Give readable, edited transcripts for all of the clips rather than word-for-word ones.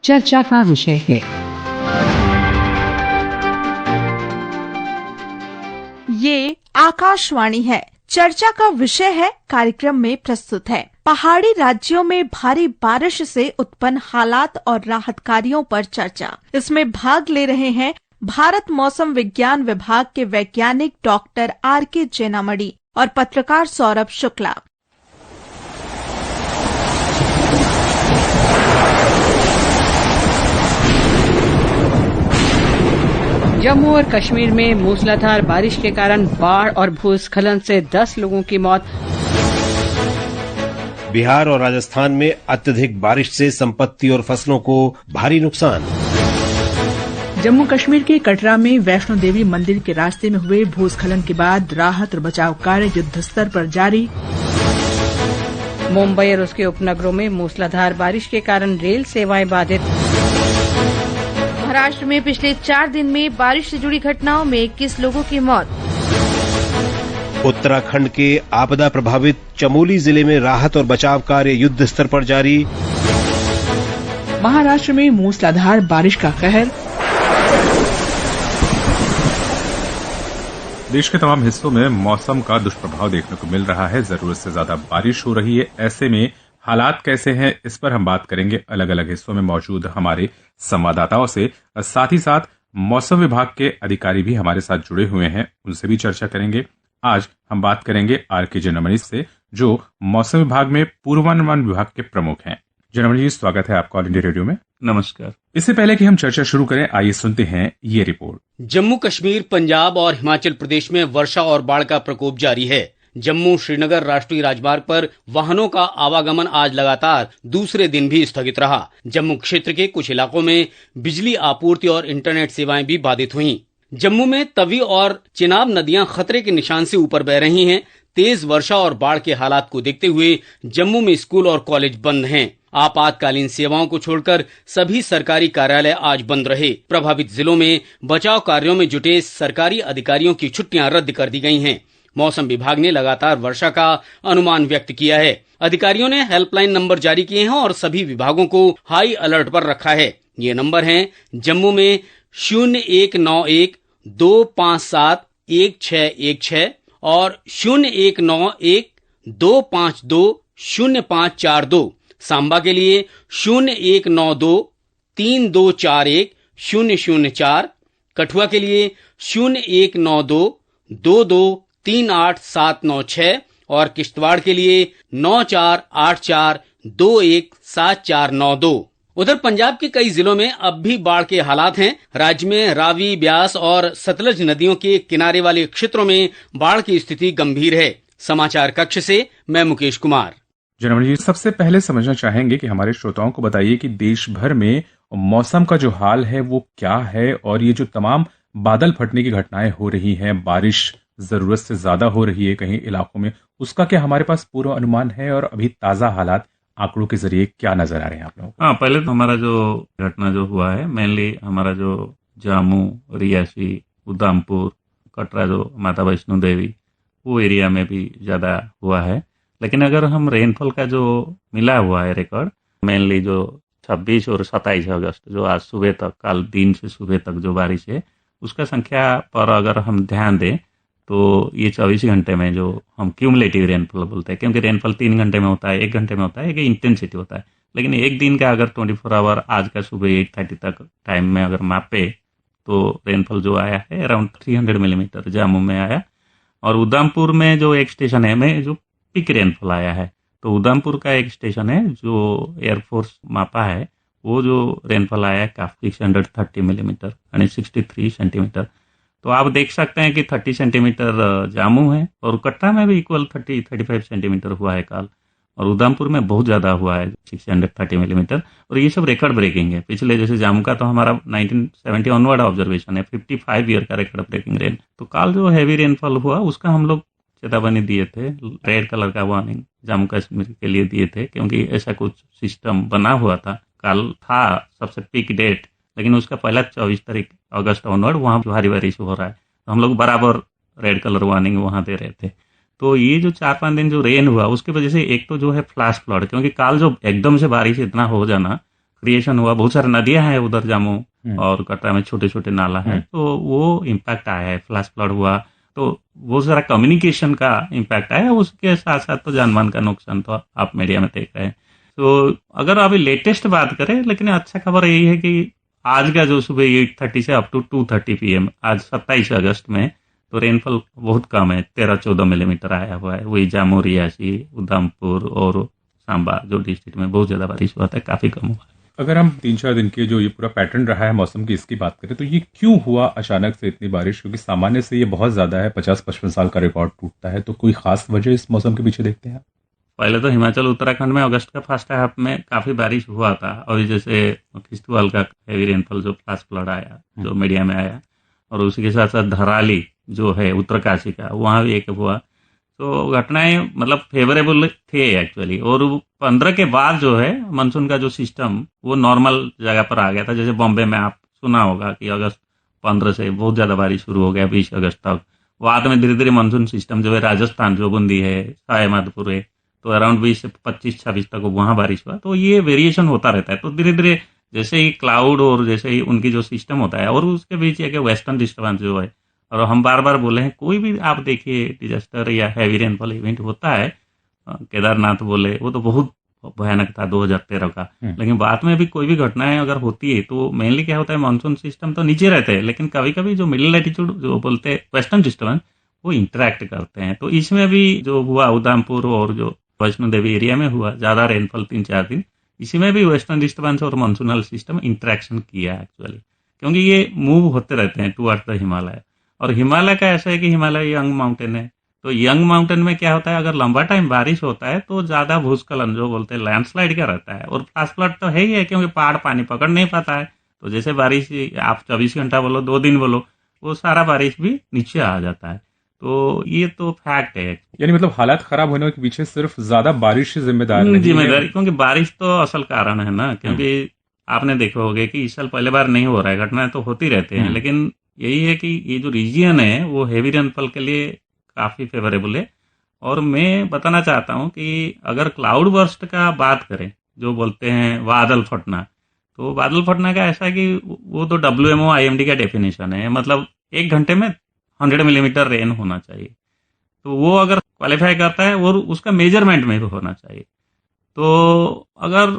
चर्चा का विषय है। ये आकाशवाणी है। चर्चा का विषय है कार्यक्रम में प्रस्तुत है। पहाड़ी राज्यों में भारी बारिश से उत्पन्न हालात और राहत कार्यों पर चर्चा। इसमें भाग ले रहे हैं भारत मौसम विज्ञान विभाग के वैज्ञानिक डॉक्टर R.K. जेनामणि और पत्रकार सौरभ शुक्ला। जम्मू और कश्मीर में मूसलाधार बारिश के कारण बाढ़ और भूस्खलन से 10 लोगों की मौत। बिहार और राजस्थान में अत्यधिक बारिश से संपत्ति और फसलों को भारी नुकसान। जम्मू कश्मीर के कटरा में वैष्णो देवी मंदिर के रास्ते में हुए भूस्खलन के बाद राहत और बचाव कार्य युद्ध स्तर पर जारी। मुंबई और उसके उपनगरों में मूसलाधार बारिश के कारण रेल सेवाएं बाधित। महाराष्ट्र में पिछले 4 दिन में बारिश से जुड़ी घटनाओं में 21 लोगों की मौत। उत्तराखंड के आपदा प्रभावित चमोली जिले में राहत और बचाव कार्य युद्ध स्तर पर जारी। महाराष्ट्र में मूसलाधार बारिश का कहर। देश के तमाम हिस्सों में मौसम का दुष्प्रभाव देखने को मिल रहा है। जरूरत से ज्यादा बारिश हो रही है। ऐसे में हालात कैसे हैं, इस पर हम बात करेंगे अलग अलग हिस्सों में मौजूद हमारे संवाददाताओं से। साथ ही साथ मौसम विभाग के अधिकारी भी हमारे साथ जुड़े हुए हैं, उनसे भी चर्चा करेंगे। आज हम बात करेंगे R.K. जेनामणि से, जो मौसम विभाग में पूर्वानुमान विभाग के प्रमुख हैं। जेनामणि जी, स्वागत है आपका ऑल इंडिया रेडियो में। नमस्कार। इससे पहले कि हम चर्चा शुरू करें, आइए सुनते हैं ये रिपोर्ट। जम्मू कश्मीर, पंजाब और हिमाचल प्रदेश में वर्षा और बाढ़ का प्रकोप जारी है। जम्मू श्रीनगर राष्ट्रीय राजमार्ग पर वाहनों का आवागमन आज लगातार दूसरे दिन भी स्थगित रहा। जम्मू क्षेत्र के कुछ इलाकों में बिजली आपूर्ति और इंटरनेट सेवाएं भी बाधित हुईं। जम्मू में तवी और चिनाब नदियां खतरे के निशान से ऊपर बह रही हैं। तेज वर्षा और बाढ़ के हालात को देखते हुए जम्मू में स्कूल और कॉलेज बंद हैं। आपातकालीन सेवाओं को छोड़कर सभी सरकारी कार्यालय आज बंद रहे। प्रभावित जिलों में बचाव कार्यों में जुटे सरकारी अधिकारियों की छुट्टियां रद्द कर दी गई हैं। मौसम विभाग ने लगातार वर्षा का अनुमान व्यक्त किया है। अधिकारियों ने हेल्पलाइन नंबर जारी किए हैं और सभी विभागों को हाई अलर्ट पर रखा है। ये नंबर हैं जम्मू में 0191-257-1616 और 0191-252-0542। सांबा के लिए 0192-3241-004, कठुआ के लिए 0192-2238-796 और किश्तवाड़ के लिए 9484217492। उधर पंजाब के कई जिलों में अब भी बाढ़ के हालात हैं। राज्य में रावी, ब्यास और सतलज नदियों के किनारे वाले क्षेत्रों में बाढ़ की स्थिति गंभीर है। समाचार कक्ष से मैं मुकेश कुमार। जेनामणि जी, सबसे पहले समझना चाहेंगे कि हमारे श्रोताओं को बताइए कि देश भर में मौसम का जो हाल है वो क्या है, और ये जो तमाम बादल फटने की घटनाएं हो रही हैं, बारिश जरूरत से ज्यादा हो रही है कहीं इलाकों में, उसका क्या हमारे पास पूर्व अनुमान है और अभी ताजा हालात आंकड़ों के जरिए क्या नजर आ रहे हैं आप लोगों को? हाँ, पहले तो हमारा जो घटना जो हुआ है, मेनली हमारा जो जामू, रियासी, उधमपुर, कटरा जो माता वैष्णो देवी, वो एरिया में भी ज्यादा हुआ है। लेकिन अगर हम रेनफॉल का जो मिला हुआ है रिकॉर्ड, मेनली जो 26 और 27 अगस्त जो आज सुबह तक, कल दिन से सुबह तक जो बारिश है, उसका संख्या पर अगर हम ध्यान दें तो ये 24 घंटे में जो हम क्यूमुलेटिव रेनफॉल बोलते हैं, क्योंकि रेनफॉल 3 घंटे में होता है, 1 घंटे में होता है, एक इंटेंसिटी होता है। लेकिन एक दिन का अगर 24 आवर आज का सुबह 8:30 तक टाइम में अगर मापे तो रेनफॉल जो आया है अराउंड 300 मिलीमीटर जामू में आया। और उधमपुर में जो एक स्टेशन है में जो पिक रेनफॉल आया है, तो उधमपुर का एक स्टेशन है जो एयरफोर्स मापा है, वो जो रेनफॉल आया है काफी 630 मिलीमीटर यानी 63 सेंटीमीटर। तो आप देख सकते हैं कि 30 सेंटीमीटर जामू है और कटरा में भी इक्वल 35 सेंटीमीटर हुआ है कल, और उधमपुर में बहुत ज्यादा हुआ है 630 मिलीमीटर। और ये सब रिकॉर्ड ब्रेकिंग है। पिछले जैसे जामू का तो हमारा 1970 ऑनवर्ड ऑब्जर्वेशन है, 55 ईयर का रिकॉर्ड ब्रेकिंग रेन। तो कल जो हैवी रेनफॉल हुआ उसका हम लोग चेतावनी दिए थे, रेड कलर का वार्निंग जम्मू कश्मीर के लिए दिए थे, क्योंकि ऐसा कुछ सिस्टम बना हुआ था। कल था सबसे पीक डेट, लेकिन उसका पहला 24 तारीख अगस्त ऑनवर्ड वहाँ भारी बारिश हो रहा है, तो हम लोग बराबर रेड कलर वार्निंग वहाँ दे रहे थे। तो ये जो 4-5 दिन जो रेन हुआ उसकी वजह से एक तो जो है फ्लैश फ्लड, क्योंकि कल जो एकदम से बारिश इतना हो जाना, क्रिएशन हुआ, बहुत सारे नदियां हैं उधर जामू और कटरा में, छोटे छोटे नाला है, तो वो इम्पैक्ट आया है। फ्लैश फ्लड हुआ तो बहुत सारा कम्युनिकेशन का इम्पैक्ट आया, उसके साथ साथ तो जानमाल का नुकसान तो आप मीडिया में देख रहे हैं। तो अगर अभी लेटेस्ट बात करें, लेकिन अच्छा खबर यही है कि आज का जो सुबह 8:30 से अप टू 2:30 PM, आज 27 अगस्त में, तो रेनफॉल बहुत कम है, 13-14 मिलीमीटर आया हुआ है। वही जामू, रियासी, उधमपुर और सांबा जो डिस्ट्रिक्ट में बहुत ज्यादा बारिश हुआ था, काफी कम हुआ है। अगर हम 3-4 दिन के जो ये पूरा पैटर्न रहा है मौसम की, इसकी बात करें तो ये क्यों हुआ अचानक से इतनी बारिश? क्योंकि सामान्य से ये बहुत ज्यादा है, 50-55 साल का रिकॉर्ड टूटता है, तो कोई खास वजह इस मौसम के पीछे देखते हैं? पहले तो हिमाचल उत्तराखंड में अगस्त का फर्स्ट हाफ में काफी बारिश हुआ था, और जैसे किश्तवाड़ का हेवी रेनफॉल जो फ्लैश फ्लड आया, जो मीडिया में आया, और उसी के साथ साथ धराली जो है उत्तरकाशी का, वहाँ भी एक हुआ। तो घटनाएं मतलब फेवरेबल थे एक्चुअली। और 15 के बाद जो है मानसून का जो सिस्टम वो नॉर्मल जगह पर आ गया था। जैसे बॉम्बे में आप सुना होगा कि अगस्त 15 से बहुत ज्यादा बारिश शुरू हो गया 20 अगस्त तक। बाद में धीरे धीरे मानसून सिस्टम जो है राजस्थान, जो बूंदी है, सवाई माधोपुर है, तो अराउंड 20 से 25-26 तक वहां बारिश हुआ। तो ये वेरिएशन होता रहता है। तो धीरे धीरे जैसे ही क्लाउड और जैसे ही उनकी जो सिस्टम होता है, और उसके बीच एक वेस्टर्न डिस्टर्बेंस जो है, और हम बार बार बोले हैं, कोई भी आप देखिए डिजास्टर या हैवी रेनफॉल इवेंट होता है, केदारनाथ बोले, वो तो बहुत भयानक था 2013 का। लेकिन बाद में भी कोई भी घटनाएं अगर होती है तो मेनली क्या होता है, मानसून सिस्टम तो नीचे रहते हैं, लेकिन कभी कभी जो मिडिल लैटिट्यूड जो बोलते हैं वेस्टर्न डिस्टर्बेंस, वो इंटरेक्ट करते हैं। तो इसमें भी जो हुआ उधमपुर और जो वैष्णो देवी एरिया में हुआ ज्यादा रेनफॉल 3-4 दिन, इसी में भी वेस्टर्न डिस्टर्बेंस और मानसूनल सिस्टम इंटरेक्शन किया एक्चुअली, क्योंकि ये मूव होते रहते हैं टुवर्ड्स द हिमालय। और हिमालय का ऐसा है कि हिमालय यंग माउंटेन है, तो यंग माउंटेन में क्या होता है, अगर लंबा टाइम बारिश होता है तो ज्यादा भूस्खलन जो बोलते हैं लैंडस्लाइड का रहता है। और फ्लैश फ्लड तो है ही है, क्योंकि पहाड़ पानी पकड़ नहीं पाता है। तो जैसे बारिश आप 24 घंटा बोलो, 2 दिन बोलो, वो सारा बारिश भी नीचे आ जाता है। तो ये तो फैक्ट है। यानी मतलब हालात खराब होने के पीछे सिर्फ ज्यादा बारिश जिम्मेदार नहीं है? जिम्मेदारी, क्योंकि बारिश तो असल कारण है ना। क्योंकि आपने देखा होगा कि इस साल पहले बार नहीं हो रहा है, घटनाएं तो होती रहते हैं, लेकिन यही है कि ये जो रीजियन है वो हेवी रेनफॉल के लिए काफी फेवरेबल है। और मैं बताना चाहता हूँ कि अगर क्लाउड बर्स्ट का बात करें, जो बोलते हैं बादल फटना, तो बादल फटना का ऐसा है कि वो तो WMO IMD का डेफिनेशन है, मतलब 1 घंटे में 100 मिलीमीटर रेन होना चाहिए। तो वो अगर क्वालिफाई करता है, और उसका मेजरमेंट में भी होना चाहिए। तो अगर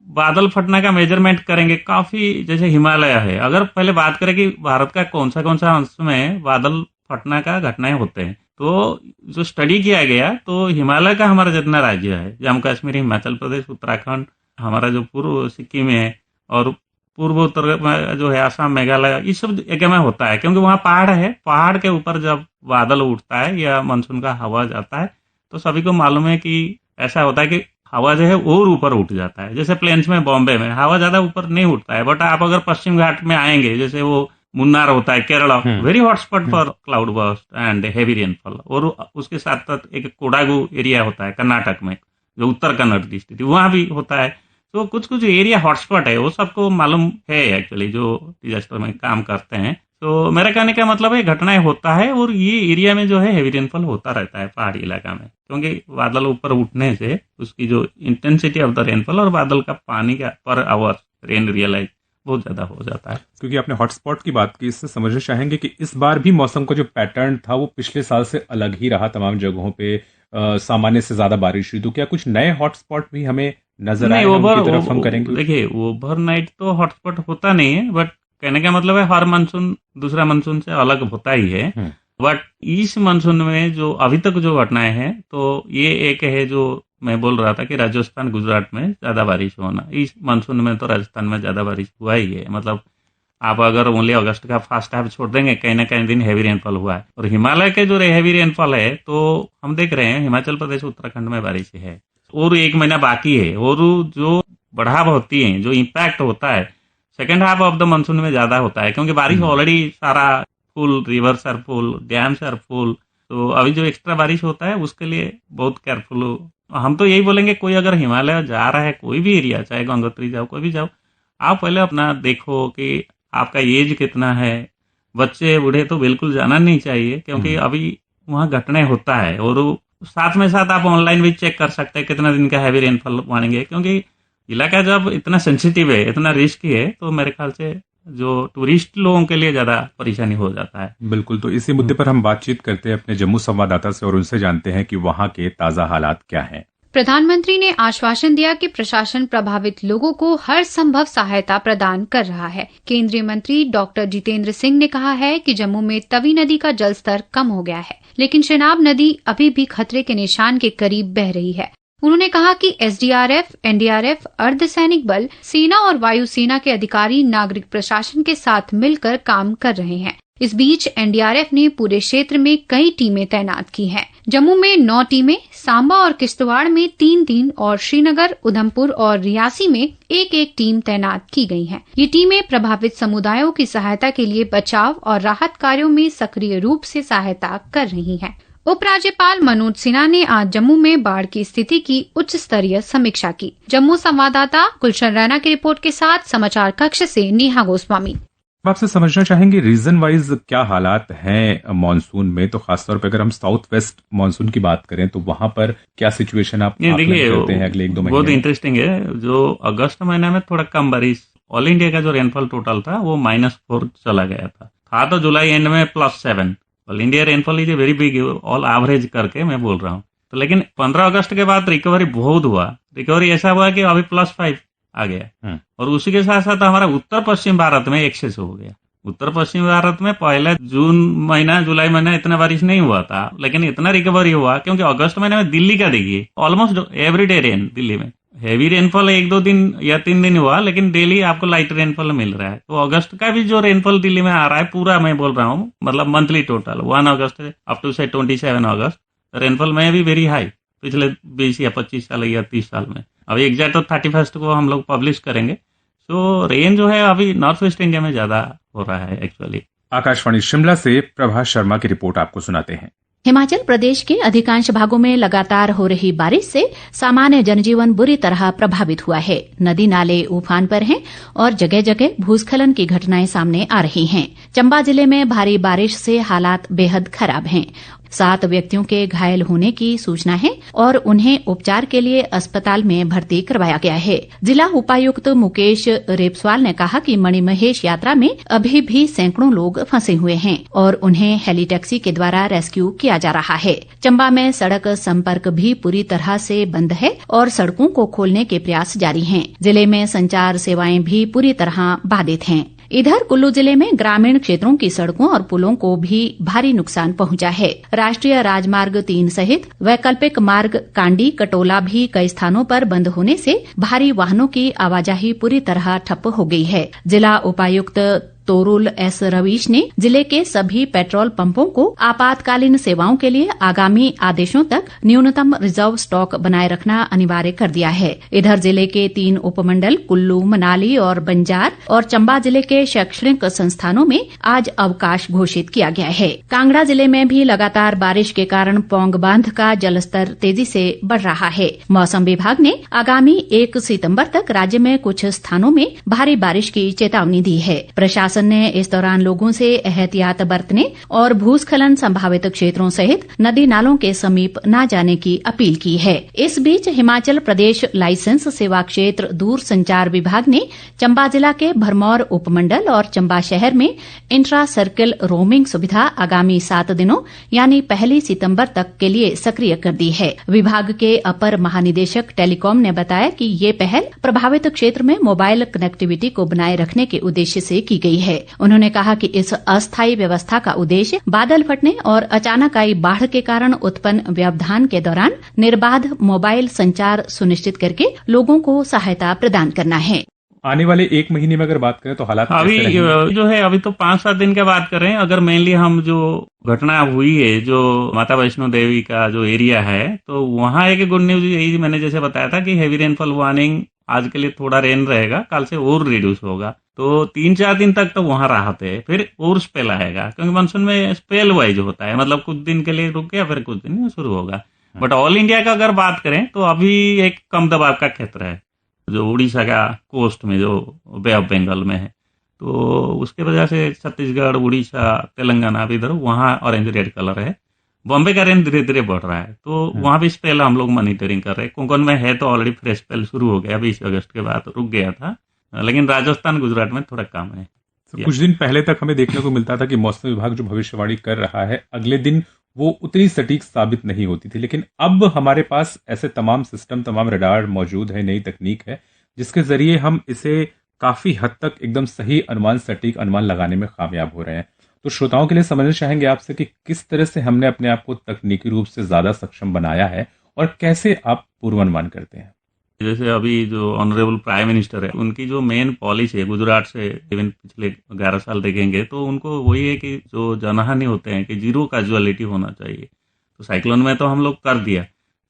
बादल फटना का मेजरमेंट करेंगे, काफी जैसे हिमालय है, अगर पहले बात करें कि भारत का कौन सा अंश में बादल फटना का घटनाएं होते हैं, तो जो स्टडी किया गया, तो हिमालय का हमारा जितना राज्य है, जम्मू कश्मीर, हिमाचल प्रदेश, उत्तराखंड, हमारा जो पूर्व सिक्किम है, और पूर्व उत्तर में जो है असम, मेघालय, इस सब जगह में होता है, क्योंकि वहाँ पहाड़ है। पहाड़ के ऊपर जब बादल उठता है या मानसून का हवा जाता है, तो सभी को मालूम है कि ऐसा होता है कि हवा जो है और ऊपर उठ जाता है। जैसे प्लेन्स में, बॉम्बे में हवा ज्यादा ऊपर नहीं उठता है, बट आप अगर पश्चिम घाट में आएंगे, जैसे वो मुन्नार होता है Kerala, very hotspot for cloud burst and heavy rainfall. और उसके साथ साथ एक कोडागु एरिया होता है कर्नाटक में, जो उत्तर कन्नड़ डिस्ट्रिक्ट, वहां भी होता है। तो कुछ कुछ एरिया हॉटस्पॉट है, वो सबको मालूम है एक्चुअली, जो डिजास्टर में काम करते हैं। तो मेरा कहने का मतलब है घटनाएं होता है, और ये एरिया में जो है हेवी रेनफॉल होता रहता है पहाड़ी इलाका में, क्योंकि बादल ऊपर उठने से उसकी जो इंटेंसिटी ऑफ द रेनफॉल और बादल का पानी का पर आवर रेन रियलाइज बहुत ज्यादा हो जाता है। क्योंकि आपने हॉटस्पॉट की बात की, इससे समझना चाहेंगे कि इस बार भी मौसम का जो पैटर्न था वो पिछले साल से अलग ही रहा, तमाम जगहों पे सामान्य से ज्यादा बारिश हुई। तो क्या कुछ नए हॉटस्पॉट भी हमें नजर आए, उनकी तरफ हम करेंगे? देखिए, ओवरनाइट तो हॉटस्पॉट होता नहीं है, बट कहने का मतलब है हर मानसून दूसरा मानसून से अलग होता ही है। बट इस मानसून में जो अभी तक जो घटनाएं हैं, तो ये एक है जो मैं बोल रहा था कि राजस्थान, गुजरात में ज्यादा बारिश होना। इस मानसून में तो राजस्थान में ज्यादा बारिश हुआ ही है। मतलब आप अगर ओनली अगस्त का फर्स्ट हाफ छोड़ देंगे, कहीं ना कहीं दिन हैवी रेनफॉल हुआ है। और हिमालय के जो हैवी रेनफॉल है, तो हम देख रहे हैं हिमाचल प्रदेश, उत्तराखंड में बारिश है, और 1 महीना बाकी है। और जो बढ़ाव होती है, जो इम्पैक्ट होता है, second half of the monsoon में ज्यादा होता है, क्योंकि बारिश ऑलरेडी सारा full, rivers are full, dams are full. तो अभी जो एक्स्ट्रा बारिश होता है उसके लिए बहुत केयरफुल। हम तो यही बोलेंगे, कोई अगर हिमालय जा रहा है, कोई भी एरिया, चाहे गंगोत्री जाओ, कोई भी जाओ, आप पहले अपना देखो कि आपका एज कितना है। बच्चे बूढ़े तो बिल्कुल जाना नहीं चाहिए, क्योंकि अभी वहाँ घटनाएं होता है। और साथ में साथ आप ऑनलाइन भी चेक कर सकते हैं कितना दिन का हैवी रेनफॉल मानेंगे, क्योंकि इलाका जब इतना सेंसिटिव है, इतना रिस्की है, तो मेरे ख्याल से जो टूरिस्ट लोगों के लिए ज्यादा परेशानी हो जाता है। बिल्कुल, तो इसी मुद्दे पर हम बातचीत करते हैं अपने जम्मू संवाददाता से और उनसे जानते हैं कि वहां के ताजा हालात क्या हैं। प्रधानमंत्री ने आश्वासन दिया कि प्रशासन प्रभावित लोगों को हर संभव सहायता प्रदान कर रहा है। केंद्रीय मंत्री डॉक्टर जितेंद्र सिंह ने कहा है कि जम्मू में तवी नदी का जलस्तर कम हो गया है, लेकिन शेनाब नदी अभी भी खतरे के निशान के करीब बह रही है। उन्होंने कहा कि एसडीआरएफ, एनडीआरएफ, अर्धसैनिक बल, सेना और वायुसेना के अधिकारी नागरिक प्रशासन के साथ मिलकर काम कर रहे हैं। इस बीच एनडीआरएफ ने पूरे क्षेत्र में कई टीमें तैनात की हैं। जम्मू में 9 टीमें, सांबा और किश्तवाड़ में 3-3 और श्रीनगर, उधमपुर और रियासी में 1-1 टीम तैनात की गई हैं। ये टीमें प्रभावित समुदायों की सहायता के लिए बचाव और राहत कार्यों में सक्रिय रूप से सहायता कर रही हैं। उपराज्यपाल मनोज सिन्हा ने आज जम्मू में बाढ़ की स्थिति की उच्च स्तरीय समीक्षा की। जम्मू संवाददाता गुलशन रैना की रिपोर्ट के साथ समाचार कक्ष से नेहा गोस्वामी। आपसे समझना चाहेंगे रीजन वाइज क्या हालात हैं मॉनसून में, तो खासतौर पर अगर हम साउथ वेस्ट मॉनसून की बात करें तो वहां पर क्या सिचुएशन आप देखिए करते हैं अगले 1-2 महीने? बहुत इंटरेस्टिंग है। जो अगस्त महीने में थोड़ा कम बारिश, ऑल इंडिया का जो रेनफॉल टोटल था वो -4 चला गया था तो जुलाई एंड में +7। All India rainfall is a very big, all average करके मैं बोल रहा हूँ। तो लेकिन 15 अगस्त के बाद रिकवरी बहुत हुआ। रिकवरी ऐसा हुआ कि अभी +5 आ गया। और उसी के साथ साथ हमारा उत्तर पश्चिम भारत में एक्सेस हो गया। उत्तर पश्चिम भारत में पहले जून महीना, जुलाई महीना इतना बारिश नहीं हुआ था, लेकिन इतना रिकवरी हुआ क्योंकि अगस्त महीने में दिल्ली का देखिए ऑलमोस्ट एवरीडे रेन। दिल्ली में हैवी रेनफॉल 1-2 दिन या 3 दिन हुआ, लेकिन डेली आपको लाइट रेनफॉल मिल रहा है। तो अगस्त का भी जो रेनफॉल दिल्ली में आ रहा है पूरा, मैं बोल रहा हूँ मतलब मंथली टोटल 1 अगस्त अप टू से 27 अगस्त रेनफॉल में भी वेरी हाई पिछले 20 या 25 साल या 30 साल में। अभी एग्जैक्ट तो 31 को हम लोग पब्लिश करेंगे। तो रेन जो है अभी नॉर्थ वेस्ट इंडिया में ज्यादा हो रहा है एक्चुअली। आकाशवाणी शिमला से प्रभास शर्मा की रिपोर्ट आपको सुनाते हैं। हिमाचल प्रदेश के अधिकांश भागों में लगातार हो रही बारिश से सामान्य जनजीवन बुरी तरह प्रभावित हुआ है। नदी नाले उफान पर हैं और जगह जगह भूस्खलन की घटनाएं सामने आ रही हैं। चंबा जिले में भारी बारिश से हालात बेहद खराब हैं। 7 व्यक्तियों के घायल होने की सूचना है और उन्हें उपचार के लिए अस्पताल में भर्ती करवाया गया है। जिला उपायुक्त मुकेश रेपस्वाल ने कहा कि मणिमहेश यात्रा में अभी भी सैकड़ों लोग फंसे हुए हैं और उन्हें हेलीटैक्सी के द्वारा रेस्क्यू किया जा रहा है। चंबा में सड़क संपर्क भी पूरी तरह से बंद है और सड़कों को खोलने के प्रयास जारी हैं। जिले में संचार सेवाएं भी पूरी तरह बाधित हैं। इधर कुल्लू जिले में ग्रामीण क्षेत्रों की सड़कों और पुलों को भी भारी नुकसान पहुंचा है। राष्ट्रीय राजमार्ग 3 सहित वैकल्पिक मार्ग कांडी कटोला भी कई स्थानों पर बंद होने से भारी वाहनों की आवाजाही पूरी तरह ठप हो गई है। जिला उपायुक्त तोरुल एस रवीश ने जिले के सभी पेट्रोल पंपों को आपातकालीन सेवाओं के लिए आगामी आदेशों तक न्यूनतम रिजर्व स्टॉक बनाए रखना अनिवार्य कर दिया है। इधर जिले के 3 उपमंडल कुल्लू, मनाली और बंजार और चंबा जिले के शैक्षणिक संस्थानों में आज अवकाश घोषित किया गया है। कांगड़ा जिले में भी लगातार बारिश के कारण पौंग बांध का जलस्तर तेजी से बढ़ रहा है। मौसम विभाग ने आगामी 1 सितंबर तक राज्य में कुछ स्थानों में भारी बारिश की चेतावनी दी है। प्रशासन ने इस दौरान लोगों से एहतियात बरतने और भूस्खलन संभावित क्षेत्रों सहित नदी नालों के समीप न जाने की अपील की है। इस बीच हिमाचल प्रदेश लाइसेंस सेवा क्षेत्र दूर संचार विभाग ने चंबा जिला के भरमौर उपमंडल और चंबा शहर में इंट्रा सर्किल रोमिंग सुविधा आगामी 7 दिनों यानी 1 सितंबर तक के लिए सक्रिय कर दी है। विभाग के अपर महानिदेशक टेलीकॉम ने बताया कि ये पहल प्रभावित क्षेत्र में मोबाइल कनेक्टिविटी को बनाए रखने के उद्देश्य से की गई है। उन्होंने कहा कि इस अस्थायी व्यवस्था का उद्देश्य बादल फटने और अचानक आई बाढ़ के कारण उत्पन्न व्यवधान के दौरान निर्बाध मोबाइल संचार सुनिश्चित करके लोगों को सहायता प्रदान करना है। आने वाले 1 महीने में अगर बात करें तो हालात अभी जो है अभी तो 5-7 दिन की बात कर रहे हैं। अगर मेनली हम जो घटना हुई है जो माता वैष्णो देवी का जो एरिया है, तो वहाँ एक गुड न्यूज यही मैंने जैसे बताया था कि हैवी रेनफॉल वार्निंग आज के लिए थोड़ा रेन रहेगा, कल से और रिड्यूस होगा। तो 3-4 दिन तक तो वहां राहत है, फिर और स्पेल आएगा क्योंकि मानसून में स्पेल वाइज होता है, मतलब कुछ दिन के लिए रुक गया फिर कुछ दिन में शुरू होगा। बट ऑल इंडिया का अगर बात करें तो अभी एक कम दबाव का क्षेत्र है जो उड़ीसा का कोस्ट में जो बे ऑफ बंगाल में है, तो उसके वजह से छत्तीसगढ़, उड़ीसा, तेलंगाना भी इधर वहाँ ऑरेंज रेड कलर है। बॉम्बे का रेन धीरे धीरे बढ़ रहा है, तो वहां भी स्पेल हम लोग मॉनिटरिंग कर रहे हैं। कोंकण में है तो ऑलरेडी फ्रेश स्पेल शुरू हो गया, 20 अगस्त के बाद रुक गया था, लेकिन राजस्थान गुजरात में थोड़ा कम है। कुछ दिन पहले तक हमें देखने को मिलता था कि मौसम विभाग जो भविष्यवाणी कर रहा है अगले दिन वो उतनी सटीक साबित नहीं होती थी, लेकिन अब हमारे पास ऐसे तमाम सिस्टम, तमाम रडार मौजूद है, नई तकनीक है जिसके जरिए हम इसे काफी हद तक एकदम सही अनुमान, सटीक अनुमान लगाने में कामयाब हो रहे हैं। तो श्रोताओं के लिए समझना चाहेंगे आपसे कि किस तरह से हमने अपने आप को तकनीकी रूप से ज्यादा सक्षम बनाया है और कैसे आप पूर्वानुमान करते हैं। जैसे अभी जो ऑनरेबल प्राइम मिनिस्टर है, उनकी जो मेन पॉलिसी है गुजरात से इवन पिछले 11 साल देखेंगे तो उनको वही है कि जो जनहानि होते हैं कि जीरो कैजुअलिटी होना चाहिए। तो साइक्लोन में तो हम लोग कर दिया,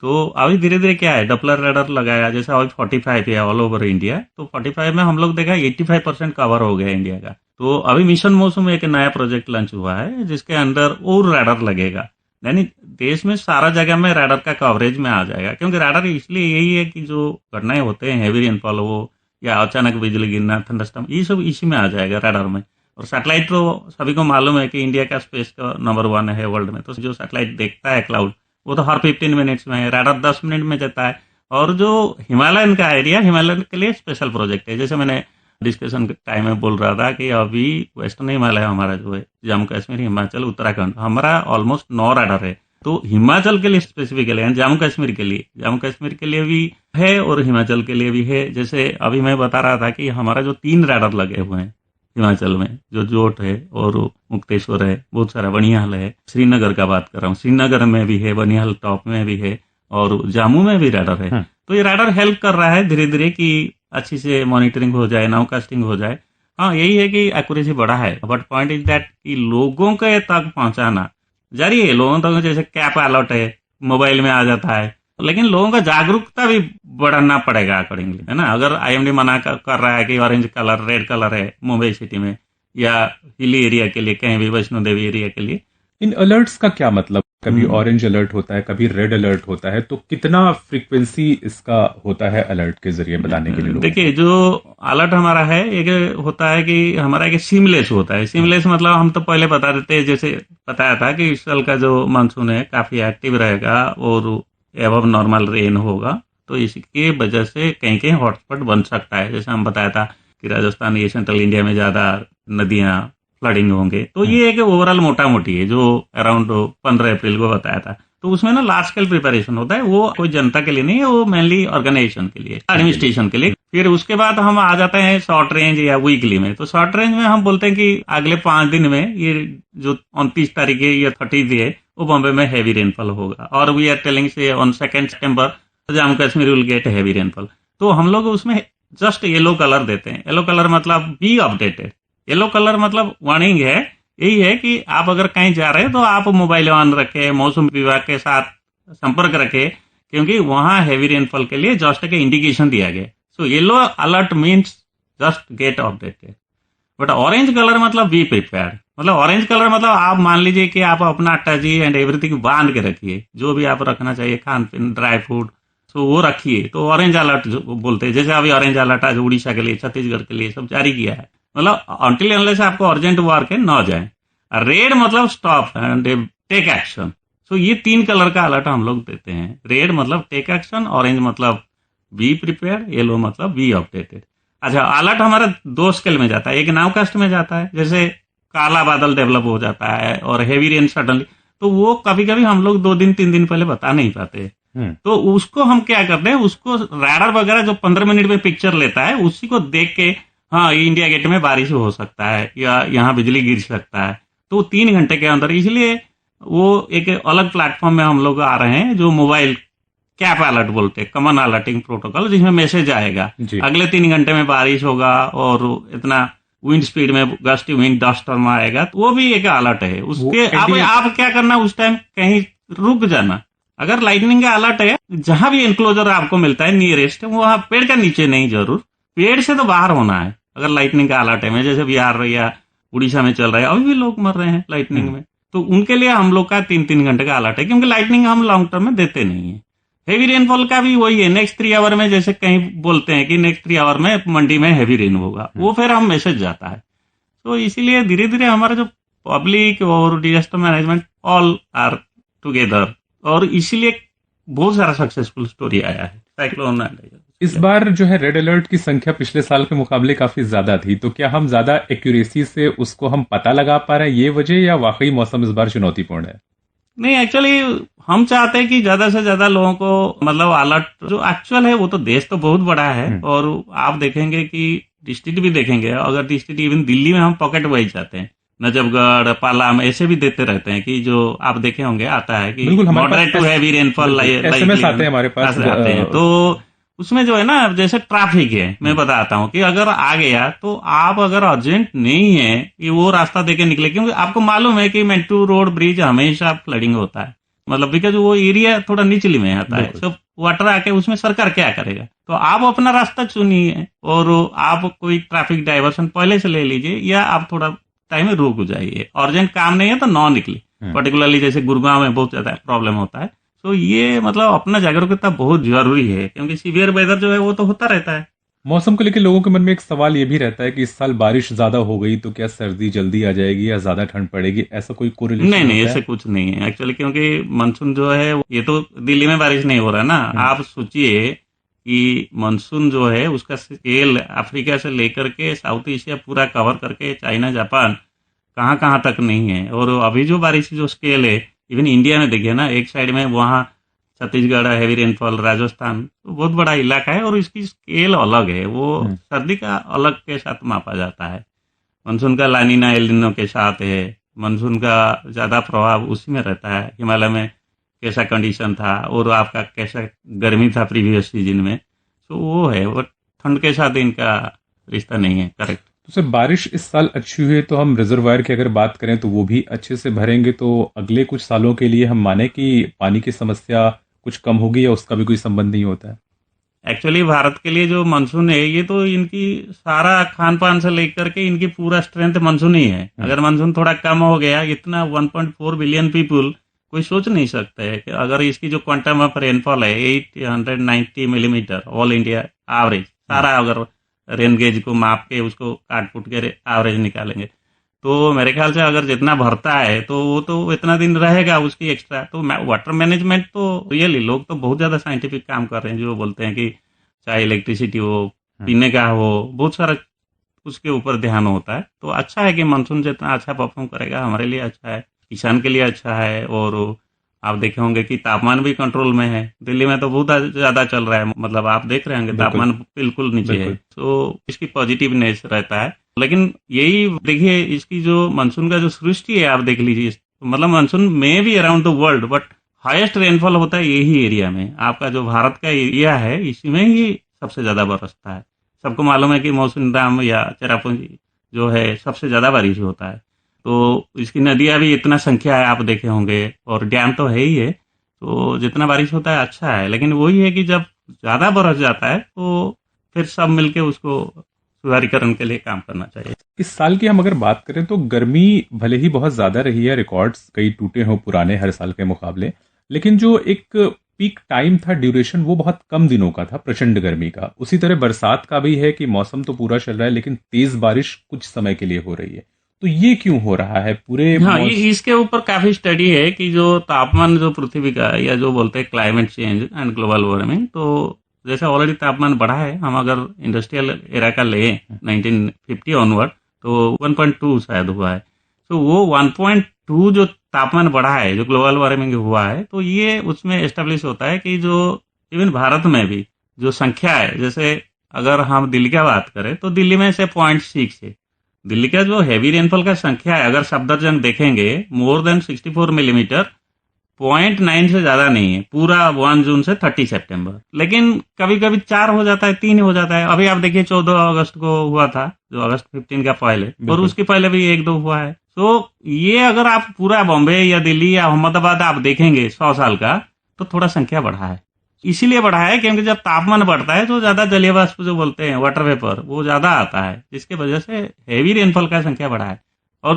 तो अभी धीरे धीरे क्या है, डपलर रडार लगाया, जैसे अभी 45 है ऑल ओवर इंडिया, तो 45 में हम लोग देखा 85% कवर हो गया इंडिया का। तो अभी मिशन मौसम एक नया प्रोजेक्ट लॉन्च हुआ है जिसके अंदर और रडार लगेगा, यानी देश में सारा जगह में रडार का कवरेज में आ जाएगा। क्योंकि रडार इसलिए यही है कि जो घटनाएं होते हैं, हैवी रेनफॉल हो या अचानक बिजली गिरना, थंडरस्टॉर्म, ये सब इसी में आ जाएगा रडार में। और सैटेलाइट तो सभी को मालूम है कि इंडिया का स्पेस का नंबर 1 है वर्ल्ड में, तो जो सैटेलाइट देखता है क्लाउड वो तो हर 15 मिनट्स में है, रडार 10 मिनट में जाता है। और जो हिमालयन का एरिया, हिमालयन के लिए स्पेशल प्रोजेक्ट है, जैसे मैंने डिस्कशन के टाइम में बोल रहा था कि अभी वेस्टर्न हिमालय हमारा जो है, जम्मू कश्मीर, हिमाचल, उत्तराखंड, हमारा ऑलमोस्ट 9 रडार है। तो हिमाचल के लिए स्पेसिफिकली, जम्मू कश्मीर के लिए भी है और हिमाचल के लिए भी है। जैसे अभी मैं बता रहा था कि हमारा जो 3 रडार लगे हुए हैं हिमाचल में, जो जोट है और मुक्तेश्वर है, बहुत सारा बनिहाल है, श्रीनगर का बात कर रहा हूँ, श्रीनगर में भी है, बनिहाल टॉप में भी है और जम्मू में भी रडार है। तो ये रडार हेल्प कर रहा है धीरे धीरे कि अच्छी से मॉनिटरिंग हो जाए, नाउकास्टिंग हो जाए। हाँ, यही है कि एक्यूरेसी बढ़ा है, बट पॉइंट इज दैट कि लोगों के तक पहुंचाना जारी है। लोगों तक जैसे कैप अलर्ट है, मोबाइल में आ जाता है, लेकिन लोगों का जागरूकता भी बढ़ाना पड़ेगा अकॉर्डिंगली, है ना। अगर आईएमडी मना कर रहा है कि ऑरेंज कलर, रेड कलर है मुंबई सिटी में या हिली एरिया के लिए, कहीं भी वैष्णो देवी एरिया के लिए, इन अलर्ट्स का क्या मतलब? कभी ऑरेंज अलर्ट होता है, कभी रेड अलर्ट होता है, तो कितना फ्रीक्वेंसी इसका होता है अलर्ट के जरिए बताने के लिए? देखिए, जो अलर्ट हमारा है एक होता है कि हमारा एक सीमलेस होता है। सीमलेस मतलब हम तो पहले बता देते हैं, जैसे बताया था कि इस साल का जो मानसून है काफी एक्टिव रहेगा और एबव नॉर्मल रेन होगा, तो इसकी वजह से कहीं कहीं हॉटस्पॉट बन सकता है। जैसे हम बताया था कि राजस्थान, ये सेंट्रल इंडिया में ज्यादा नदियां फ्लडिंग होंगे। तो ये एक ओवरऑल मोटा मोटी है जो अराउंड 15 अप्रैल को बताया था। तो उसमें ना लार्ज स्केल प्रिपरेशन होता है, वो कोई जनता के लिए नहीं है, वो मेनली ऑर्गेनाइजेशन के लिए, एडमिनिस्ट्रेशन के लिए। फिर उसके बाद हम आ जाते हैं शॉर्ट रेंज या वीकली में। तो शॉर्ट रेंज में हम बोलते हैं कि अगले 5 दिन में, ये जो 29 तारीख है या 30 है, वो बॉम्बे में हैवी रेनफॉल होगा। और वी आर टेलिंग से on 2 September Jammu Kashmir will get heavy rainfall. तो हम लोग उसमें जस्ट येलो कलर देते हैं। येलो कलर मतलब बी अपडेटेड। येलो कलर मतलब वार्निंग है, यही है कि आप अगर कहीं जा रहे हैं तो आप मोबाइल ऑन रखें, मौसम विभाग के साथ संपर्क रखें, क्योंकि वहां हैवी रेनफॉल के लिए जस्ट के इंडिकेशन दिया गया। So yellow alert means just get updated. But orange colour मतलब बी प्रिपेयर्ड। मतलब ऑरेंज कलर मतलब आप मान लीजिए कि आप अपना अटैची एंड एवरीथिंग बांध के रखिए, जो भी आप रखना चाहिए, खान पीन, ड्राई फ्रूट, तो वो रखिए। तो ऑरेंज अलर्ट जो बोलते हैं, जैसे अभी ऑरेंज अलर्ट आज उड़ीसा के लिए, छत्तीसगढ़ के लिए सब जारी किया है। मतलब अनटिल अनलेस आपको अर्जेंट वर्क है न जाए। रेड मतलब स्टॉप एंड टेक एक्शन। सो ये 3 कलर का अलर्ट हम लोग देते हैं। रेड मतलब टेक एक्शन, ऑरेंज मतलब बी प्रिपेयर्ड, येलो मतलब बी अपडेटेड। अच्छा, अलर्ट हमारा 2 स्केल में जाता है। एक नाउकास्ट में जाता है, जैसे काला बादल डेवलप हो जाता है और हेवी रेन सडनली, तो वो कभी कभी हम लोग 2 दिन 3 दिन पहले बता नहीं पाते। तो उसको हम क्या करते हैं, उसको रडार वगैरह जो 15 मिनट में पिक्चर लेता है, उसी को देख के हाँ इंडिया गेट में बारिश हो सकता है या यहाँ बिजली गिर सकता है, तो 3 घंटे के अंदर। इसलिए वो एक अलग प्लेटफॉर्म में हम लोग आ रहे हैं जो मोबाइल कैप अलर्ट बोलते हैं, कॉमन अलर्टिंग प्रोटोकॉल, जिसमें मैसेज आएगा अगले 3 घंटे में बारिश होगा और इतना विंड स्पीड में गस्टी विंड डस्ट स्टॉर्म आएगा। तो वो भी एक अलर्ट है। उसके आप क्या करना, उस टाइम कहीं रुक जाना। अगर लाइटनिंग का अलर्ट है, जहां भी एनक्लोजर आपको मिलता है नियरेस्ट, वहां पेड़ का नीचे नहीं, जरूर पेड़ से तो बाहर होना है। अगर लाइटनिंग का अलर्ट है, जैसे बिहार या उड़ीसा में चल रहा है, अभी भी लोग मर रहे हैं लाइटनिंग में, तो उनके लिए हम लोग का 3-3 घंटे का अलर्ट है, क्योंकि लाइटनिंग हम लॉन्ग टर्म में देते नहीं है। हेवी रेनफॉल का भी वही है, नेक्स्ट 3 आवर में, जैसे कहीं बोलते हैं कि नेक्स्ट 3 आवर में मंडी में हैवी रेन होगा, वो फिर हम मैसेज जाता है। तो इसीलिए धीरे धीरे हमारा जो पब्लिक और disaster management all are together, और इसीलिए बहुत सारा सक्सेसफुल स्टोरी आया है साइक्लोन। इस बार जो है रेड अलर्ट की संख्या पिछले साल के मुकाबले काफी ज्यादा थी, तो क्या हम ज्यादा एक्यूरेसी से उसको हम पता लगा पा रहे हैं, ये वजह, या वाकई मौसम इस बार चुनौतीपूर्ण है? नहीं, एक्चुअली हम चाहते हैं कि ज्यादा से ज्यादा लोगों को मतलब अलर्ट जो एक्चुअल है, वो तो देश तो बहुत बड़ा है, और आप देखेंगे कि डिस्ट्रिक्ट भी देखेंगे, अगर डिस्ट्रिक्ट इवन दिल्ली में हम पॉकेट वाइज जाते हैं, नजफगढ़, पालाम ऐसे भी देते रहते हैं कि जो आप देखे होंगे आता है कि moderate to heavy rainfall SMS आते हैं हमारे पास आते हैं। तो उसमें जो है ना, जैसे ट्रैफिक है, मैं बताता हूँ कि अगर आ गया तो आप अगर अर्जेंट नहीं है कि वो रास्ता देके निकले, क्योंकि आपको मालूम है कि मेट्रो रोड ब्रिज हमेशा फ्लडिंग होता है, मतलब बिकॉज वो एरिया थोड़ा निचली में आता है, सब वाटर आके उसमें सरकार क्या करेगा। तो आप अपना रास्ता चुनिए और आप कोई ट्रैफिक डाइवर्सन पहले से ले लीजिए, या आप थोड़ा टाइम में रुक जाइए। अर्जेंट काम नहीं है तो नॉन निकले, पर्टिकुलरली जैसे गुड़गांव में बहुत ज्यादा प्रॉब्लम होता है। तो ये मतलब अपना जागरूकता बहुत जरूरी है, क्योंकि सीवियर वेदर जो है वो तो होता रहता है। मौसम को लेकर लोगों के मन में एक सवाल ये भी रहता है कि इस साल बारिश ज्यादा हो गई तो क्या सर्दी जल्दी आ जाएगी या ज्यादा ठंड पड़ेगी, ऐसा कोई कोरिलेशन? नहीं, ऐसे कुछ नहीं है एक्चुअली, क्योंकि मानसून जो है, ये तो दिल्ली में बारिश नहीं हो रहा ना। आप सोचिए कि मानसून जो है उसका स्केल अफ्रीका से लेकर के साउथ एशिया पूरा कवर करके चाइना, जापान, कहाँ कहाँ तक नहीं है। और अभी जो बारिश जो स्केल है, इवन इंडिया में देखिए ना, एक साइड में वहाँ छत्तीसगढ़ हैवी रेनफॉल, राजस्थान, तो बहुत बड़ा इलाका है और इसकी स्केल अलग है, वो सर्दी का अलग के साथ मापा जाता है। मानसून का लानीना एल निनो के साथ है, मानसून का ज्यादा प्रभाव उसी में रहता है, हिमालय में कैसा कंडीशन था और आपका कैसा गर्मी था प्रीवियस सीजन में, तो वो है, वो ठंड के साथ इनका रिश्ता नहीं है। करेक्ट। तो सर, बारिश इस साल अच्छी हुई है तो हम रिजर्वायर की अगर बात करें तो वो भी अच्छे से भरेंगे, तो अगले कुछ सालों के लिए हम माने कि पानी की समस्या कुछ कम होगी, या उसका भी कोई संबंध नहीं होता है? एक्चुअली भारत के लिए जो मानसून है, ये तो इनकी सारा खान पान से लेकर के इनकी पूरा स्ट्रेंथ मानसून ही है। अगर मानसून थोड़ा कम हो गया, इतना 1.4 बिलियन पीपुल, कोई सोच नहीं सकता है कि अगर इसकी जो क्वांटम ऑफ रेनफॉल है 890 मिलीमीटर ऑल इंडिया एवरेज, सारा अगर रेन गेज को माप के उसको काट पुट के एवरेज निकालेंगे, तो मेरे ख्याल से अगर जितना भरता है तो वो तो इतना दिन रहेगा उसकी एक्स्ट्रा। तो वाटर मैनेजमेंट तो रियली लोग तो बहुत ज्यादा साइंटिफिक काम कर रहे हैं, जो बोलते हैं कि चाहे इलेक्ट्रिसिटी हो, पीने का हो, बहुत सारा उसके ऊपर ध्यान होता है। तो अच्छा है कि मानसून जितना अच्छा परफॉर्म करेगा हमारे लिए अच्छा है, किसान के लिए अच्छा है। और आप देखे होंगे कि तापमान भी कंट्रोल में है, दिल्ली में तो बहुत ज्यादा चल रहा है, मतलब आप देख रहे होंगे तापमान बिल्कुल नीचे है, तो इसकी पॉजिटिवनेस रहता है। लेकिन यही देखिए, इसकी जो मानसून का जो सृष्टि है आप देख लीजिए, मतलब मानसून में भी around the world, but highest rainfall होता है यही एरिया में। आपका जो भारत का एरिया है इसमें ही सबसे ज्यादा बरसता है। सबको मालूम है कि मौसिनराम या चेरापूंजी जो है सबसे ज्यादा बारिश होता है, तो इसकी नदियां भी इतना संख्या है आप देखे होंगे, और डैम तो है ही है, तो जितना बारिश होता है अच्छा है। लेकिन वही है कि जब ज्यादा बरस जाता है तो फिर सब मिलके उसको सुधारीकरण के लिए काम करना चाहिए। इस साल की हम अगर बात करें तो गर्मी भले ही बहुत ज्यादा रही है, रिकॉर्ड्स कई टूटे हों पुराने हर साल के मुकाबले, लेकिन जो एक पीक टाइम था, ड्यूरेशन, वो बहुत कम दिनों का था प्रचंड गर्मी का। उसी तरह बरसात का भी है कि मौसम तो पूरा चल रहा है लेकिन तेज बारिश कुछ समय के लिए हो रही है। तो ये क्यों हो रहा है पूरे? हाँ, इसके ऊपर काफी स्टडी है कि जो तापमान जो पृथ्वी का, या जो बोलते हैं climate change and global warming, तो जैसे ऑलरेडी तापमान बढ़ा है, हम अगर इंडस्ट्रियल एरा का ले 1950 ऑनवर्ड तो 1.2 शायद हुआ है, तो वो 1.2 जो तापमान बढ़ा है, जो ग्लोबल वार्मिंग हुआ है, तो ये उसमें एस्टेब्लिश होता है कि जो इवन भारत में भी जो संख्या है, जैसे अगर हम दिल्ली की बात करें तो दिल्ली में से 0.6 है, दिल्ली का जो हैवी रेनफॉल का संख्या है, अगर सफदरजंग देखेंगे मोर देन 64 मिलीमीटर, 0.9 से ज्यादा नहीं है पूरा 1 जून से 30 सितंबर। लेकिन कभी कभी 4 हो जाता है, 3 हो जाता है। अभी आप देखिए 14 अगस्त को हुआ था, जो अगस्त 15 का पहले, और उसके पहले भी 1-2 हुआ है। तो ये अगर आप पूरा बॉम्बे या दिल्ली या अहमदाबाद आप देखेंगे 100 साल का, तो थोड़ा संख्या बढ़ा है। इसीलिए बढ़ा है क्योंकि जब तापमान बढ़ता है तो ज्यादा जलीय वाष्प जो बोलते हैं वाटर वेपर, वो ज्यादा आता है, जिसके वजह से हैवी रेनफॉल का संख्या बढ़ा है। और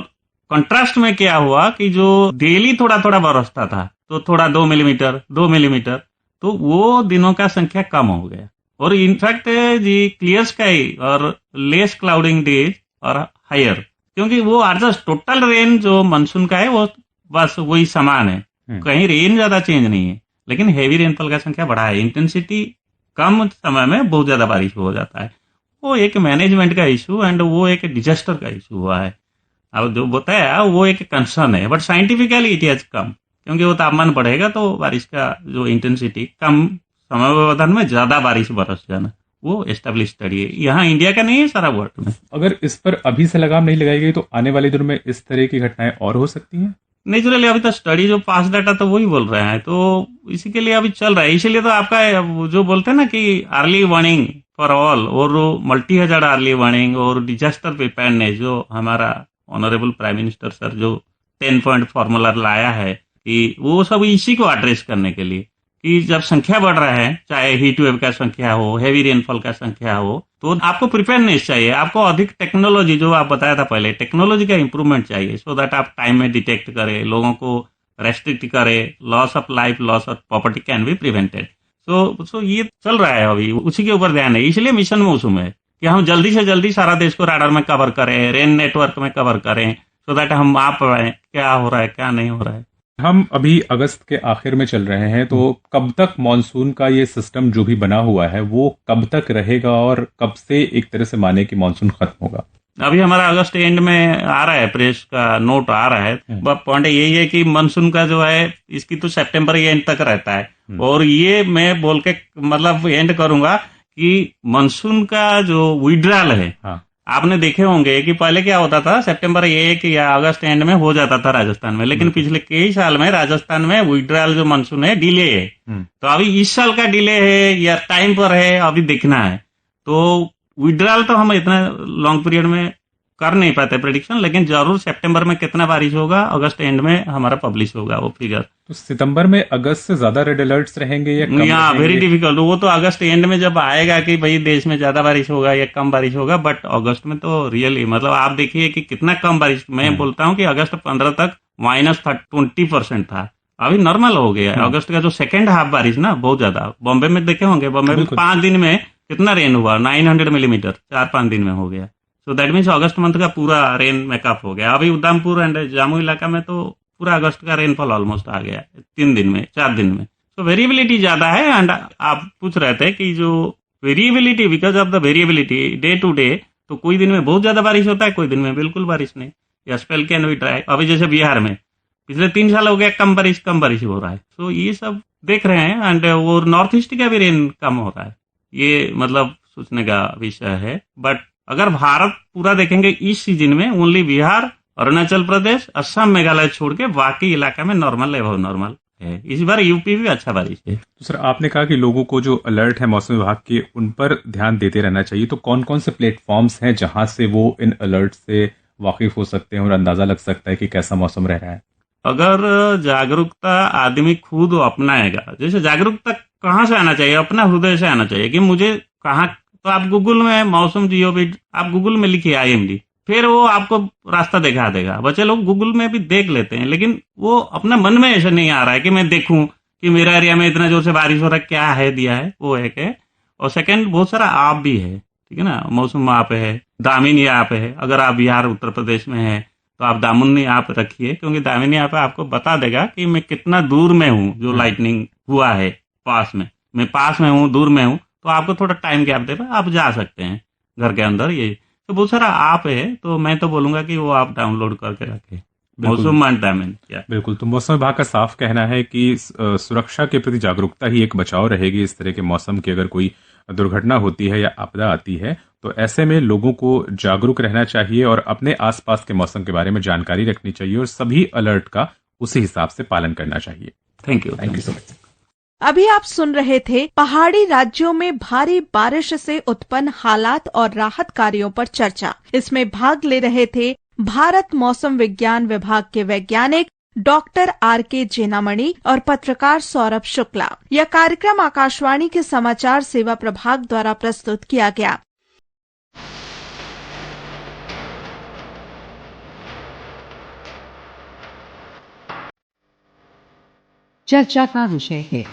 कंट्रास्ट में क्या हुआ कि जो डेली थोड़ा थोड़ा बरसता था, तो थोड़ा 2 मिलीमीटर, तो वो दिनों का संख्या कम हो गया। और इनफैक्ट जी क्लियर स्काई और लेस क्लाउडिंग डेज और हायर, क्योंकि वो आर जस्ट टोटल रेन जो मानसून का है वो बस वही समान है, कहीं रेन ज्यादा चेंज नहीं है, लेकिन हेवी रेनफॉल का संख्या बढ़ा है। इंटेंसिटी कम समय में बहुत ज्यादा बारिश हो जाता है। वो एक मैनेजमेंट का इशू एंड वो एक डिजास्टर का इशू हुआ है। अब जो बताया वो एक कंसर्न है, but scientifically it has come, क्योंकि वो तापमान बढ़ेगा तो बारिश का जो इंटेंसिटी कम समय व्यवधान में ज्यादा बारिश बरस जाना, वो एस्टेब्लिश स्टडी है। यहाँ इंडिया का नहीं है, सारा वर्ल्ड में। अगर इस पर अभी से लगाम नहीं लगाई गई तो आने वाले दिनों में इस तरह की घटनाएं और हो सकती हैं। नेचुरली अभी तो स्टडी जो पास डाटा तो वही बोल रहे हैं, तो इसी के लिए अभी चल रहा है। इसीलिए तो आपका जो बोलते हैं ना कि अर्ली वार्निंग फॉर ऑल और मल्टी हजार्ड अर्ली वार्निंग और डिजास्टर प्रिपेयर्डनेस, जो हमारा ऑनरेबल प्राइम मिनिस्टर सर जो 10 पॉइंट फॉर्मूला लाया है, कि वो सब इसी को एड्रेस करने के लिए कि जब संख्या बढ़ रहा है, चाहे हीट वेव का संख्या हो, हेवी रेनफॉल का संख्या हो, तो आपको प्रिपेयरनेस चाहिए, आपको अधिक टेक्नोलॉजी, जो आप बताया था पहले, टेक्नोलॉजी का इंप्रूवमेंट चाहिए, सो दैट आप टाइम में डिटेक्ट करें, लोगों को रेस्ट्रिक्ट करें, loss of life, loss of property can be prevented. So ये चल रहा है अभी, उसी के ऊपर ध्यान है। इसलिए मिशन मौसम है कि हम जल्दी से जल्दी सारा देश को राडार में कवर करें, रेन नेटवर्क में कवर करें, सो दैट हम आप पाएं क्या हो रहा है क्या नहीं हो रहा है। हम अभी अगस्त के आखिर में चल रहे हैं, तो कब तक मॉनसून का ये सिस्टम जो भी बना हुआ है वो कब तक रहेगा और कब से एक तरह से माने कि मॉनसून खत्म होगा? अभी हमारा अगस्त एंड में आ रहा है, प्रेस का नोट आ रहा है। पॉइंट यही है कि मानसून का जो है इसकी तो सितंबर के एंड तक रहता है, और ये मैं बोल के मतलब एंड करूंगा कि मानसून का जो विड्रॉल है, आपने देखे होंगे कि पहले क्या होता था, सितंबर 1 या अगस्त एंड में हो जाता था राजस्थान में, लेकिन पिछले कई साल में राजस्थान में विड्रॉल जो मानसून है डिले है। तो अभी इस साल का डिले है या टाइम पर है, अभी देखना है। तो विड्रॉल तो हम इतना लॉन्ग पीरियड में कर नहीं पाते प्रेडिक्शन, लेकिन जरूर सितंबर में कितना बारिश होगा, अगस्त एंड में हमारा पब्लिश होगा वो फिगर। तो सितंबर में अगस्त से ज्यादा रेड अलर्ट्स रहेंगे या कम? या वेरी डिफिकल्ट, वो तो अगस्त एंड में जब आएगा कि भाई देश में ज्यादा बारिश होगा या कम बारिश होगा, बट अगस्त में तो रियली मतलब आप देखिए कि कितना कम बारिश। मैं बोलता हूँ कि अगस्त 15 तक -20% था, अभी नॉर्मल हो गया। अगस्त का जो सेकेंड हाफ बारिश ना बहुत ज्यादा, बॉम्बे में देखे होंगे, बॉम्बे में 5 दिन में कितना रेन हुआ, 900 मिलीमीटर 4-5 दिन में हो गया। तो दैट मीन्स अगस्त मंथ का पूरा रेन मेकअप हो गया। अभी उधमपुर एंड जम्मू इलाका में तो पूरा अगस्त का रेनफॉल ऑलमोस्ट आ गया 3 दिन में 4 दिन में। तो वेरिएबिलिटी ज्यादा है। एंड आप पूछ रहे थे कि जो variability, because of the variability day to day, तो कोई दिन में बहुत ज्यादा बारिश होता है, कोई दिन में बिल्कुल बारिश नहीं, या स्पेल कैन बी ड्राई। अभी जैसे बिहार में पिछले 3 साल हो गया कम बारिश हो रहा है। तो ये सब देख रहे हैं। एंड वो नॉर्थ ईस्ट का भी रेन कम हो रहा है, ये मतलब सोचने का विषय है। बट अगर भारत पूरा देखेंगे इस सीजन में ओनली बिहार, अरुणाचल प्रदेश, असम, मेघालय छोड़ के बाकी इलाका में नॉर्मल एवं नॉर्मल है। इस बार यूपी भी अच्छा बारिश है। तो सर आपने कहा कि लोगों को जो अलर्ट है मौसम विभाग के उन पर ध्यान देते रहना चाहिए, तो कौन कौन से प्लेटफॉर्म्स हैं जहां से वो इन अलर्ट से वाकिफ हो सकते हैं और अंदाजा लग सकता है कि कैसा मौसम रह रहा है? अगर जागरूकता आदमी खुद अपनाएगा, जैसे जागरूकता कहाँ से आना चाहिए, अपना हृदय से आना चाहिए कि मुझे कहाँ, तो आप गूगल में मौसम जियोवी, आप गूगल में लिखिए IMD, फिर वो आपको रास्ता दिखा देगा। बच्चे लोग गूगल में भी देख लेते हैं, लेकिन वो अपना मन में ऐसा नहीं आ रहा है कि मैं देखूं कि मेरा एरिया में इतना जोर से बारिश हो रहा है, क्या है दिया है, वो एक है। और सेकंड, बहुत सारा ऐप भी है, ठीक है ना, मौसम ऐप है, दामिनी ऐप है। अगर आप बिहार उत्तर प्रदेश में है तो आप दामिनी ऐप रखिए, क्योंकि दामिनी ऐप आपको बता देगा कि मैं कितना दूर में हूँ, जो लाइटनिंग हुआ है पास में, मैं पास में हूँ दूर में हूँ, तो आपको थोड़ा टाइम गैप देगा, आप जा सकते हैं घर के अंदर। ये तो बहुत सारा ऐप है, तो मैं तो बोलूंगा कि वो आप डाउनलोड करके रखें। बिल्कुल। तो मौसम विभाग का साफ कहना है कि सुरक्षा के प्रति जागरूकता ही एक बचाव रहेगी इस तरह के मौसम की। अगर कोई दुर्घटना होती है या आपदा आती है तो ऐसे में लोगों को जागरूक रहना चाहिए और अपने आसपास के मौसम के बारे में जानकारी रखनी चाहिए और सभी अलर्ट का उसी हिसाब से पालन करना चाहिए। Thank you so much. अभी आप सुन रहे थे पहाड़ी राज्यों में भारी बारिश से उत्पन्न हालात और राहत कार्यों पर चर्चा। इसमें भाग ले रहे थे भारत मौसम विज्ञान विभाग के वैज्ञानिक डॉक्टर RK जेनामणि और पत्रकार सौरभ शुक्ला। यह कार्यक्रम आकाशवाणी के समाचार सेवा प्रभाग द्वारा प्रस्तुत किया गया। चर्चा का विषय है